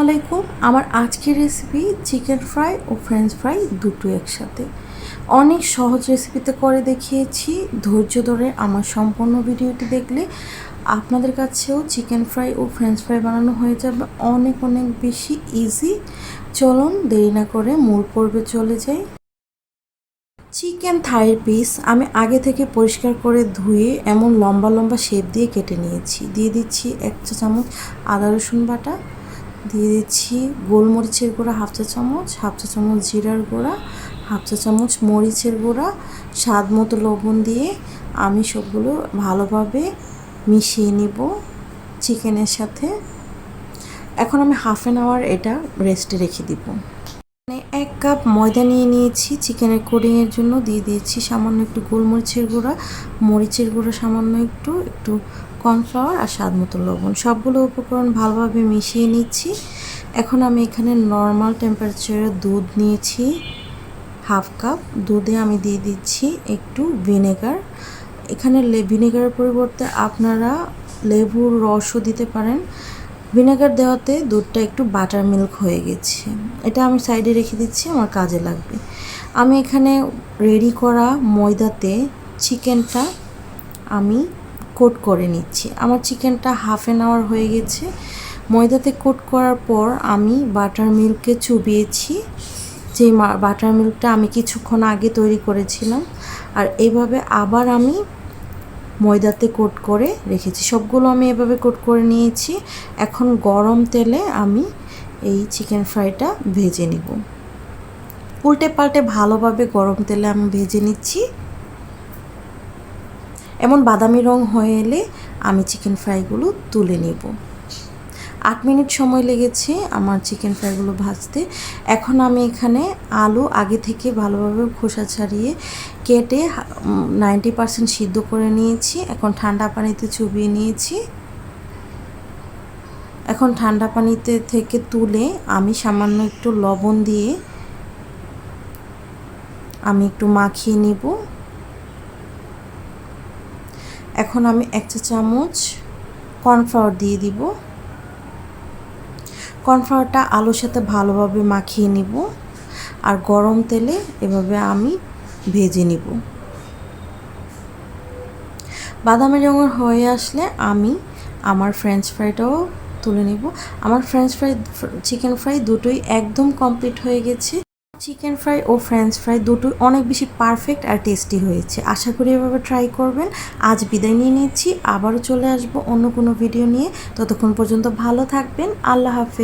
আলাইকুম। আমার আজকের রেসিপি চিকেন ফ্রাই ও ফ্রেঞ্চ ফ্রাই দুটো একসাথে। অনেক সহজ রেসিপিতে করে দেখিয়েছি। ধৈর্য ধরে আমার সম্পূর্ণ ভিডিওটি দেখলে আপনাদের কাছেও চিকেন ফ্রাই ও ফ্রেঞ্চ ফ্রাই বানানো হয়ে যাবে অনেক অনেক বেশি ইজি। চলুন দেরি না করে মূল পর্বে চলে যাই। চিকেন থাইয়ের পিস আমি আগে থেকে পরিষ্কার করে ধুয়ে এমন লম্বা লম্বা শেপ দিয়ে কেটে নিয়েছি। দিয়ে দিচ্ছি 1 চা চামচ আদা রসুন বাটা, দিয়ে দিচ্ছি গোলমরিচের গুঁড়া হাফ চা চামচ জিরার গুঁড়া, হাফ চা চামচ মরিচের গুঁড়া, স্বাদ মতো লবণ দিয়ে আমি সবগুলো ভালোভাবে মিশিয়ে নিব চিকেনের সাথে। এখন আমি হাফ অ্যান আওয়ার এটা রেস্টে রেখে দিব। 1 কাপ ময়দা নিয়ে নিয়েছি চিকেনের কোডিংয়ের জন্য। দিয়ে দিয়েছি সামান্য একটু গোলমরিচের গুঁড়া, মরিচের গুঁড়া সামান্য একটু কর্নফ্লাওয়ার আর স্বাদ মতো লবণ। সবগুলো উপকরণ ভালোভাবে মিশিয়ে নিচ্ছি। এখন আমি এখানে নর্মাল টেম্পারেচারে দুধ নিয়েছি হাফ কাপ। দুধে আমি দিয়ে দিচ্ছি একটু ভিনেগার। এখানে ভিনেগারের পরিবর্তে আপনারা লেবুর রসও দিতে পারেন। ভিনেগার দেওয়াতে দুধটা একটু বাটার মিল্ক হয়ে গেছে। এটা আমি সাইডে রেখে দিচ্ছি, আমার কাজে লাগবে। আমি এখানে রেডি করা ময়দাতে চিকেনটা আমি কোট করে নিচ্ছি। আমার চিকেনটা হাফ অ্যান আওয়ার হয়ে গেছে। ময়দাতে কোট করার পর আমি বাটার মিল্কে চুবিয়েছি। যে বাটার মিল্কটা আমি কিছুক্ষণ আগে তৈরি করেছিলাম, আর এভাবে আবার আমি ময়দাতে কোট করে রেখেছি। সবগুলো আমি এভাবে কোট করে নিয়েছি। এখন গরম তেলে আমি এই চিকেন ফ্রাইটা ভেজে নিব। উল্টে পাল্টে ভালোভাবে গরম তেলে আমি ভেজে নিচ্ছি। এমন বাদামি রং হয়ে এলে আমি চিকেন ফ্রাইগুলো তুলে নেব। 8 মিনিট সময় লেগেছে আমার চিকেন ফ্রাইগুলো ভাজতে। এখন আমি এখানে আলু আগে থেকে ভালোভাবে খোসা ছাড়িয়ে কেটে 90% সিদ্ধ করে নিয়েছি। এখন ঠান্ডা পানিতে চুবিয়ে নিয়েছি। এখন ঠান্ডা পানিতে থেকে তুলে আমি সামান্য একটু লবণ দিয়ে আমি একটু মাখিয়ে নিব। এখন আমি 1 চা চামচ কর্নফ্লাওয়ার দিয়ে দিব। কর্নফ্লাওয়ারটা আলুর সাথে ভালোভাবে মাখিয়ে নিব, আর গরম তেলে এভাবে আমি ভেজে নিব। বাদামি রঙের হয়ে আসলে আমি আমার ফ্রেঞ্চ ফ্রাইটাও তুলে নিব। আমার ফ্রেঞ্চ ফ্রাই চিকেন ফ্রাই দুটোই একদম কমপ্লিট হয়ে গেছে। চিকেন ফ্রাই ও ফ্রেঞ্চ ফ্রাই দুটোই অনেক বেশি পারফেক্ট আর টেস্টি হয়েছে। আশা করি এভাবে ট্রাই করবেন। আজ বিদায় নিয়ে নিচ্ছি, আবারও চলে আসবো অন্য কোনো ভিডিও নিয়ে। ততক্ষণ পর্যন্ত ভালো থাকবেন। আল্লাহ হাফেজ।